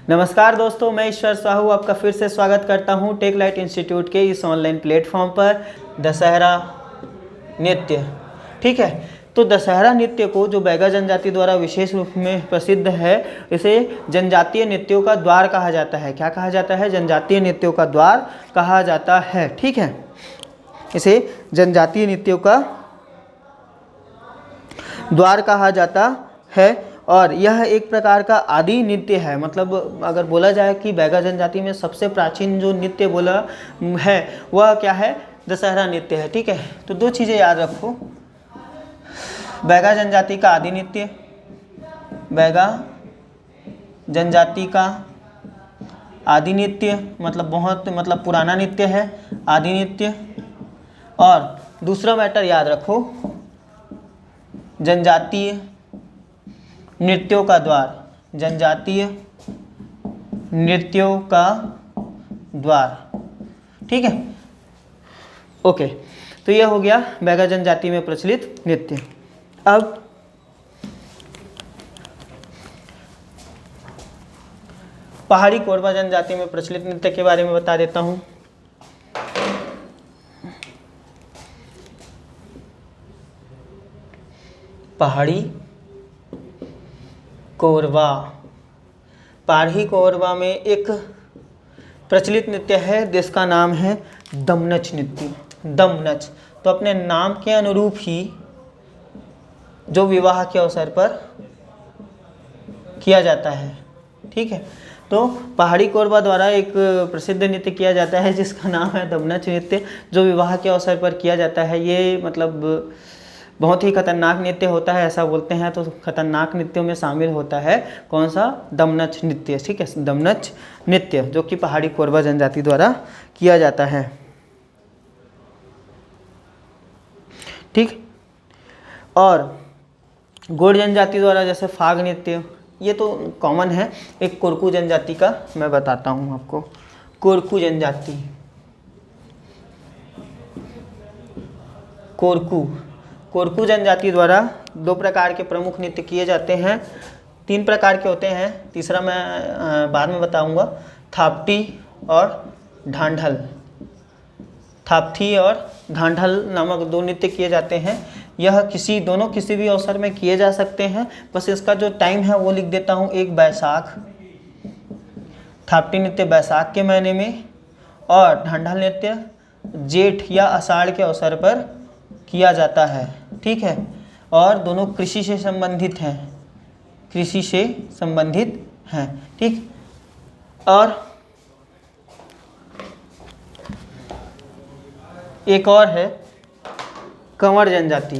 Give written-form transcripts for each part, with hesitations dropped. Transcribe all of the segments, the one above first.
नमस्कार दोस्तों, मैं ईश्वर साहू आपका फिर से स्वागत करता हूं टेक लाइट इंस्टीट्यूट के इस ऑनलाइन प्लेटफॉर्म पर। दशहरा नृत्य, ठीक है। तो दशहरा नृत्य को जो बैगा जनजाति द्वारा विशेष रूप में प्रसिद्ध है, इसे जनजातीय नृत्यों का द्वार कहा जाता है। क्या कहा जाता है? जनजातीय नृत्यों का द्वार कहा जाता है, ठीक है। इसे जनजातीय नृत्यों का द्वार कहा जाता है और यह एक प्रकार का आदि नृत्य है। मतलब अगर बोला जाए कि बैगा जनजाति में सबसे प्राचीन जो नृत्य बोला है वह क्या है? दशहरा नृत्य है, ठीक है। तो दो चीज़ें याद रखो, बैगा जनजाति का आदि नृत्य, बैगा जनजाति का आदि नृत्य मतलब पुराना नृत्य है, आदि नृत्य। और दूसरा मैटर याद रखो, जनजातीय नृत्यों का द्वार, जनजातीय नृत्यों का द्वार, ठीक है। ओके, तो यह हो गया बैगा जनजाति में प्रचलित नृत्य। अब पहाड़ी कोरवा जनजाति में प्रचलित नृत्य के बारे में बता देता हूं। पहाड़ी कोरवा में एक प्रचलित नृत्य है जिसका नाम है दमनच नृत्य। दमनच तो अपने नाम के अनुरूप ही जो विवाह के अवसर पर किया जाता है, ठीक है। तो पहाड़ी कोरवा द्वारा एक प्रसिद्ध नृत्य किया जाता है जिसका नाम है दमनच नृत्य, जो विवाह के अवसर पर किया जाता है। ये मतलब बहुत ही खतरनाक नृत्य होता है, ऐसा बोलते हैं। तो खतरनाक नृत्यों में शामिल होता है कौन सा? दमनच नृत्य, ठीक है। दमनच नृत्य जो कि पहाड़ी कोरवा जनजाति द्वारा किया जाता है, ठीक। और गोंड जनजाति द्वारा जैसे फाग नृत्य, ये तो कॉमन है। एक कोरकू जनजाति का मैं बताता हूँ आपको। कोरकू जनजाति, कोरकू जनजाति द्वारा दो प्रकार के प्रमुख नृत्य किए जाते हैं। तीन प्रकार के होते हैं, तीसरा मैं बाद में बताऊंगा। थाप्टी और ढांढल, थाप्थी और ढांढल नामक दो नृत्य किए जाते हैं। यह दोनों किसी भी अवसर में किए जा सकते हैं। बस इसका जो टाइम है वो लिख देता हूँ। एक बैसाख, थाप्टी नृत्य बैसाख के महीने में, और ढांढल नृत्य जेठ या आषाढ़ के अवसर पर किया जाता है, ठीक है। और दोनों कृषि से संबंधित हैं, कृषि से संबंधित हैं, ठीक। और एक और है कंवर जनजाति।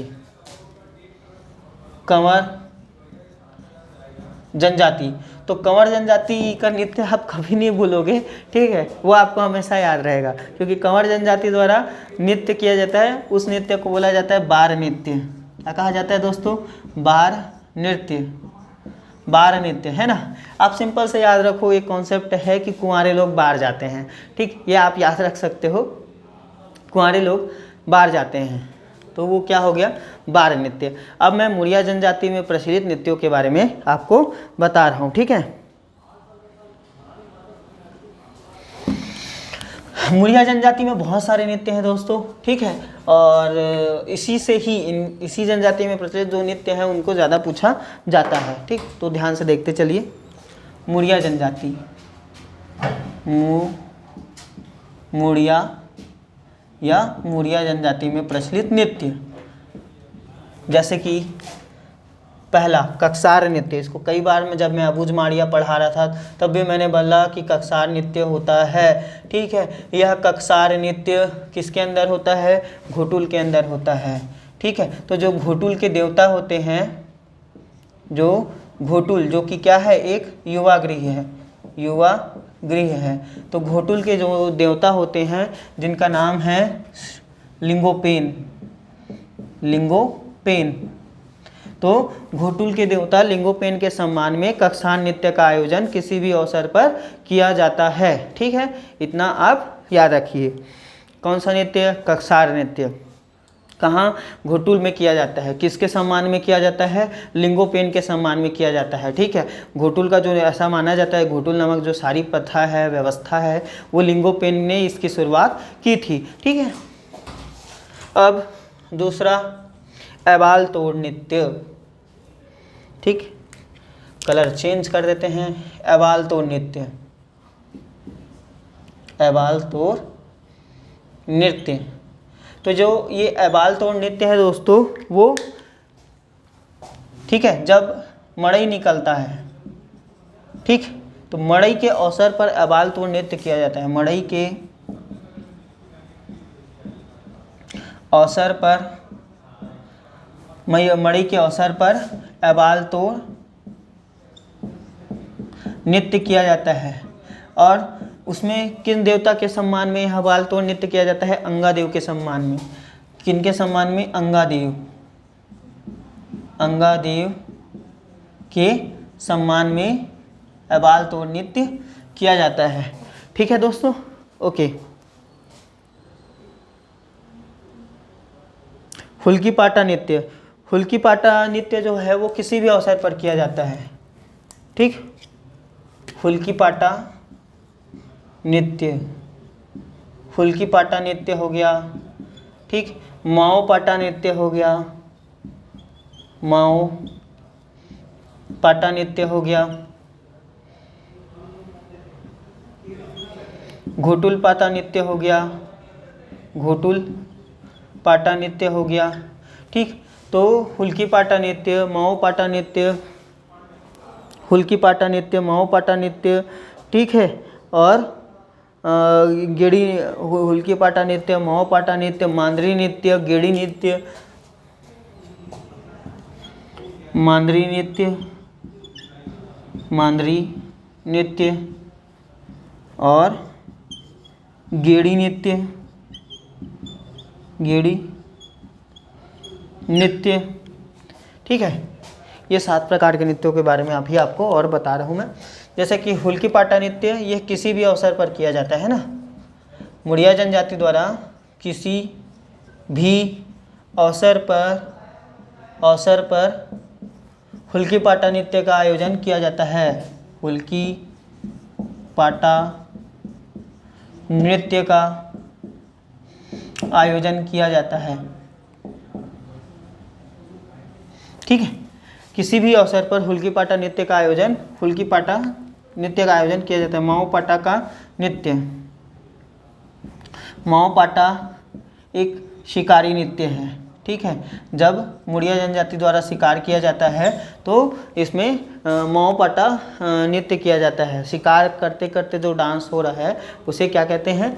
कंवर जनजाति, तो कंवर जनजाति का नृत्य आप कभी नहीं भूलोगे, ठीक है। वो आपको हमेशा याद रहेगा, क्योंकि कंवर जनजाति द्वारा नृत्य किया जाता है। उस नृत्य को बोला जाता है बार नृत्य। क्या कहा जाता है दोस्तों? बार नृत्य, बार नृत्य, है ना। आप सिंपल से याद रखो, एक कॉन्सेप्ट है कि कुंवारे लोग बार जाते हैं, ठीक। ये आप याद रख सकते हो, कुंवारे लोग बार जाते हैं, तो वो क्या हो गया? बार नृत्य। अब मैं मुड़िया जनजाति में प्रचलित नृत्यों के बारे में आपको बता रहा हूँ, ठीक है। मुड़िया जनजाति में बहुत सारे नृत्य हैं दोस्तों, ठीक है। और इसी जनजाति में प्रचलित जो नृत्य हैं उनको ज़्यादा पूछा जाता है, ठीक। तो ध्यान से देखते चलिए। मुड़िया जनजाति, मुड़िया जनजाति में प्रचलित नृत्य, जैसे कि पहला कक्सार नृत्य। इसको कई बार जब मैं अबूझ माड़िया पढ़ा रहा था तब भी मैंने बोला कि कक्सार नृत्य होता है, ठीक है। यह कक्सार नृत्य किसके अंदर होता है? घोटुल के अंदर होता है, ठीक है। तो जो घोटुल के देवता होते हैं, जो घोटुल, जो कि क्या है? एक युवा गृह है। तो घोटुल के जो देवता होते हैं जिनका नाम है लिंगोपेन, तो घोटुल के देवता लिंगोपेन के सम्मान में कक्सार नृत्य का आयोजन किसी भी अवसर पर किया जाता है, ठीक है। इतना आप याद रखिए। कौन सा नृत्य? कक्सार नृत्य, कहाँ, घोटुल में किया जाता है। किसके सम्मान में किया जाता है, लिंगोपेन के सम्मान में किया जाता है। ठीक है, घोटुल का जो ऐसा माना जाता है, घोटुल नामक जो सारी प्रथा है, व्यवस्था है, वो लिंगोपेन ने इसकी शुरुआत की थी। ठीक है, अब दूसरा एबाल तोड़ नृत्य। ठीक, कलर चेंज कर देते हैं। एबाल तोड़ नृत्य, एबाल तोड़ नृत्य। तो जो ये एबाल तोड़ नृत्य है दोस्तों, वो ठीक है, जब मड़ई निकलता है, ठीक, तो मड़ई के अवसर पर एबाल तोड़ नृत्य किया जाता है। मड़ई के अवसर पर, मड़ई के अवसर पर एबाल तोड़ नृत्य किया जाता है। और उसमें किन देवता के सम्मान में एबाल तोड़ नृत्य किया जाता है, अंगादेव के सम्मान में। किनके सम्मान में, अंगादेव, अंगादेव के सम्मान में एबाल तोड़ नृत्य किया जाता है। ठीक है दोस्तों, ओके। हुल्की पाटा नृत्य, हुल्की पाटा नृत्य जो है वो किसी भी अवसर पर किया जाता है। ठीक, हुल्की पाटा नृत्य, हुल्की पाटा नृत्य हो गया। ठीक, माओ पाटा नृत्य हो गया, माओ पाटा नृत्य हो गया। घोटुल पाटा नृत्य हो गया, घोटुल पाटा नृत्य हो गया। ठीक, तो हुल्की पाटा नृत्य, माओ पाटा नृत्य, हुल्की पाटा नृत्य, माओ पाटा नृत्य, ठीक है, और गेड़ी, हुल्की पाटा नृत्य, माओ पाटा नृत्य, मांदरी नृत्य, गेड़ी नृत्य, मांदरी नृत्य, मांदरी नृत्य और गेड़ी नृत्य, गेड़ी नृत्य। ठीक है, ये 7 प्रकार के नृत्यों के बारे में अभी आपको और बता रहा हूँ मैं। जैसे कि हुल्की पाटा नृत्य, यह किसी भी अवसर पर किया जाता है ना। मुड़िया जनजाति द्वारा किसी भी अवसर पर हुल्की पाटा नृत्य का आयोजन किया जाता है। हुल्की पाटा नृत्य का आयोजन किया जाता है। ठीक है, किसी भी अवसर पर हुल्की पाटा नृत्य का आयोजन, हुल्की पाटा नृत्य का आयोजन किया जाता है। माओ पाटा का नृत्य, माओ पाटा एक शिकारी नृत्य है। ठीक है, जब मुड़िया जनजाति द्वारा शिकार किया जाता है तो इसमें माओ पाटा नृत्य किया जाता है। शिकार करते करते जो डांस हो रहा है उसे क्या कहते हैं,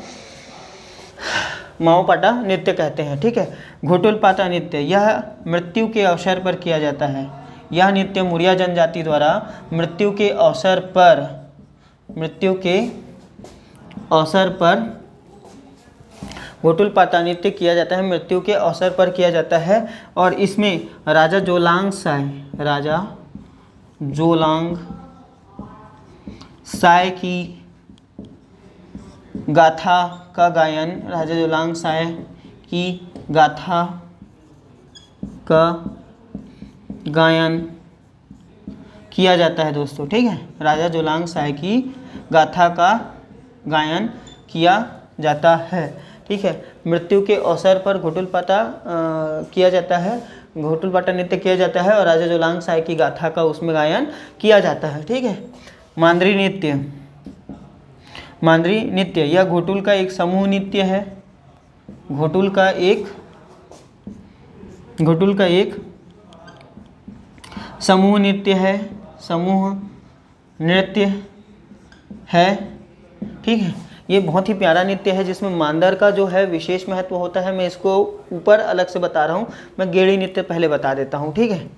माओ पाटा नृत्य कहते हैं। ठीक है, घोटुल पाटा नृत्य, यह मृत्यु के अवसर पर किया जाता है। यह नृत्य मुड़िया जनजाति द्वारा मृत्यु के अवसर पर घोटुल पाटा नृत्य किया जाता है, मृत्यु के अवसर पर किया जाता है। और इसमें राजा जोलांग साय की गाथा का गायन, राजा जोलांग साय की गाथा का गायन किया जाता है दोस्तों। ठीक है, राजा जोलांग साय की गाथा का गायन किया जाता है। ठीक है, मृत्यु के अवसर पर घोटुल पाटा किया जाता है, घोटुल पाटा नृत्य किया जाता है और राजा जोलांग साय की गाथा का उसमें गायन किया जाता है। ठीक है, मांदरी नृत्य, मांदरी नृत्य यह घोटुल का एक समूह नृत्य है। घोटुल का एक समूह नृत्य है, समूह नृत्य है। ठीक है, ये बहुत ही प्यारा नृत्य है जिसमें मांदर का जो है विशेष महत्व होता है। मैं इसको ऊपर अलग से बता रहा हूँ, मैं गेड़ी नृत्य पहले बता देता हूँ। ठीक है,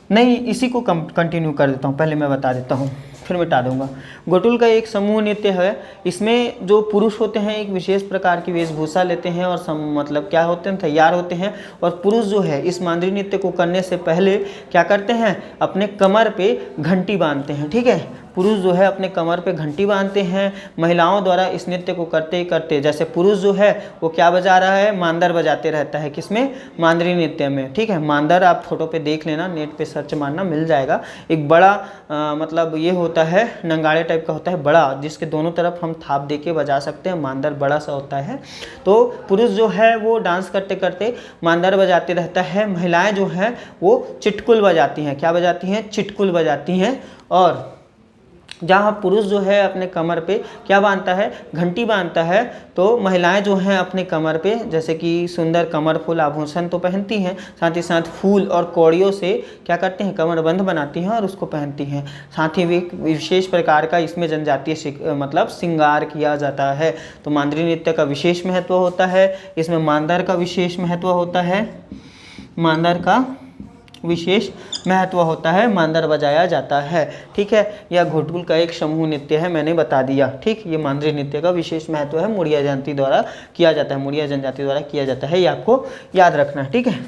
नहीं इसी को कंटिन्यू कर देता हूँ, पहले मैं बता देता हूँ फिर मिटा दूंगा। घोटुल का एक समूह नृत्य है, इसमें जो पुरुष होते हैं एक विशेष प्रकार की वेशभूषा लेते हैं और मतलब क्या होते हैं, तैयार होते हैं। और पुरुष जो है इस मांदरी नृत्य को करने से पहले क्या करते हैं, अपने कमर पे घंटी बांधते हैं। ठीक है, पुरुष जो है अपने कमर पे घंटी बांधते हैं। महिलाओं द्वारा इस नृत्य को करते ही करते, जैसे पुरुष जो है वो क्या बजा रहा है, मांदर बजाते रहता है, किसमें, मांदरी नृत्य में। ठीक है, मांदर आप फोटो पे देख लेना, नेट पे सर्च मारना मिल जाएगा। एक बड़ा मतलब ये होता है, नंगाड़े टाइप का होता है बड़ा, जिसके दोनों तरफ हम थाप दे के बजा सकते हैं। मांदर बड़ा सा होता है। तो पुरुष जो है वो डांस करते करते मांदर बजाते रहता है। महिलाएं जो हैं वो चिटकुल बजाती हैं। क्या बजाती हैं, चिटकुल बजाती हैं। और जहाँ पुरुष जो है अपने कमर पे क्या बांधता है, घंटी बांधता है, तो महिलाएं जो हैं अपने कमर पे जैसे कि सुंदर कमरफुल आभूषण तो पहनती हैं, साथ ही साथ फूल और कौड़ियों से क्या करते हैं, कमरबंद बनाती हैं और उसको पहनती हैं। साथ ही एक विशेष प्रकार का इसमें जनजातीय मतलब श्रृंगार किया जाता है। तो मांदरी नृत्य का विशेष महत्व होता है, इसमें मांदर का विशेष महत्व होता है, मांदर का विशेष महत्व होता है, मांदर बजाया जाता है। ठीक है, यह घोटुल का एक समूह नृत्य है, मैंने बता दिया। ठीक, ये मांदरी नृत्य का विशेष महत्व है, मुड़िया जनजाति द्वारा किया जाता है, मुड़िया जनजाति द्वारा किया जाता है, ये आपको याद रखना है। ठीक है,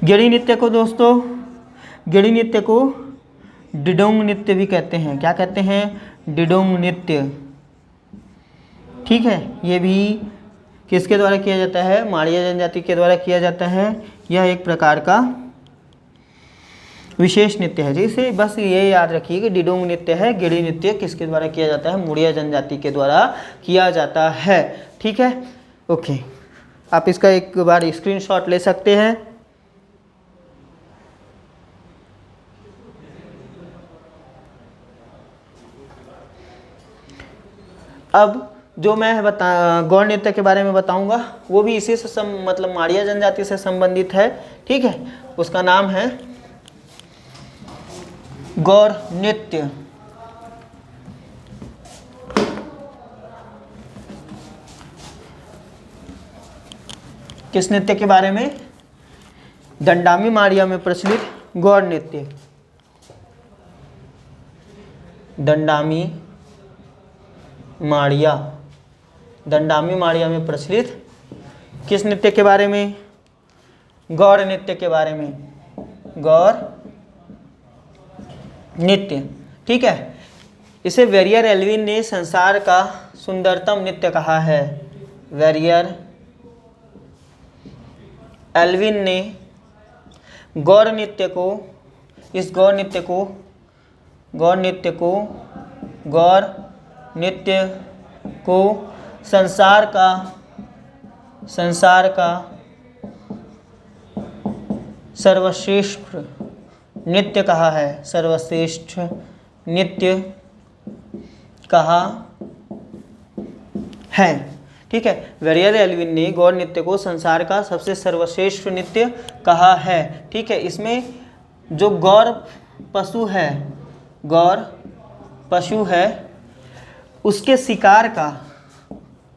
गेड़ी नृत्य को दोस्तों, गेड़ी नृत्य को डिडोंग नृत्य भी कहते हैं। क्या कहते हैं, डिडोंग नृत्य। ठीक है, ये भी किसके द्वारा किया जाता है, माड़िया जनजाति के द्वारा किया जाता है। यह एक प्रकार का विशेष नृत्य है, जिसे बस ये याद रखिए कि डिडोंग नृत्य है। गेड़ी नृत्य किसके द्वारा किया जाता है, मुड़िया जनजाति के द्वारा किया जाता है। ठीक है, ओके, आप इसका एक बार स्क्रीनशॉट ले सकते हैं। अब जो मैं गौड़ नृत्य के बारे में बताऊंगा वो भी इसी से मतलब माड़िया जनजाति से संबंधित है। ठीक है, उसका नाम है गौड़ नृत्य। किस नृत्य के बारे में, दंडामी माड़िया में प्रचलित गौड़ नृत्य। दंडामी माड़िया, दंडामी माड़िया में प्रचलित किस नृत्य के बारे में, गौड़ नृत्य के बारे में, गौड़ नृत्य। ठीक है, इसे वेरियर एल्विन ने संसार का सुंदरतम नृत्य कहा है। वेरियर एल्विन ने गौड़ नृत्य को, इस गौड़ नृत्य को, गौड़ नृत्य को, गौड़ नृत्य को संसार का सर्वश्रेष्ठ नृत्य कहा है। सर्वश्रेष्ठ नृत्य कहा है। ठीक है, वेरियर एल्विन ने गौड़ नृत्य को संसार का सबसे सर्वश्रेष्ठ नृत्य कहा है। ठीक है, इसमें जो गौर पशु है, गौर पशु है, उसके शिकार का,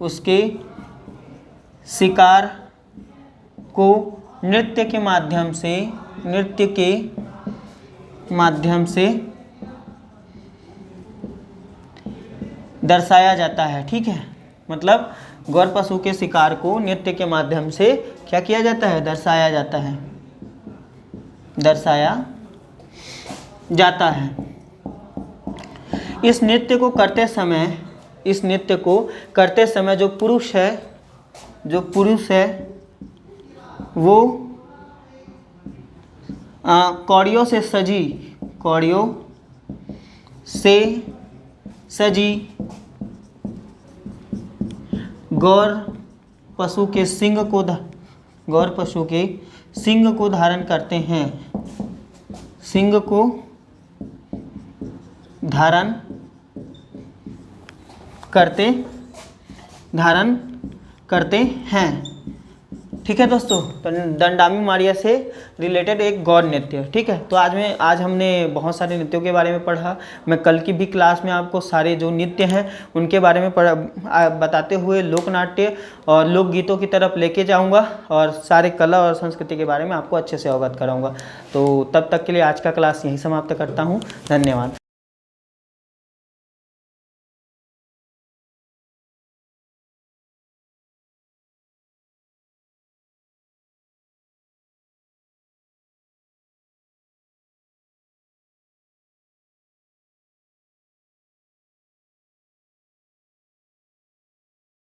उसके शिकार को नृत्य के माध्यम से, नृत्य के माध्यम से दर्शाया जाता है। ठीक है, मतलब गौर पशु के शिकार को नृत्य के माध्यम से क्या किया जाता है, दर्शाया जाता है, दर्शाया जाता है। इस नृत्य को करते समय, इस नृत्य को करते समय जो पुरुष है, जो पुरुष है वो कौड़ियों से सजी, कौड़ियों से सजी गौर पशु के सिंग को, गौर पशु के सिंग को धारण करते हैं, सिंग को धारण करते हैं। ठीक है दोस्तों, तो दंडामी माड़िया से रिलेटेड एक गौड़ नृत्य। ठीक है, तो आज हमने बहुत सारे नृत्यों के बारे में पढ़ा। मैं कल की भी क्लास में आपको सारे जो नृत्य हैं उनके बारे में बताते हुए लोकनाट्य और लोकगीतों की तरफ लेके जाऊंगा और सारे कला और संस्कृति के बारे में आपको अच्छे से अवगत कराऊंगा। तो तब तक के लिए आज का क्लास यहीं समाप्त करता हूँ। धन्यवाद।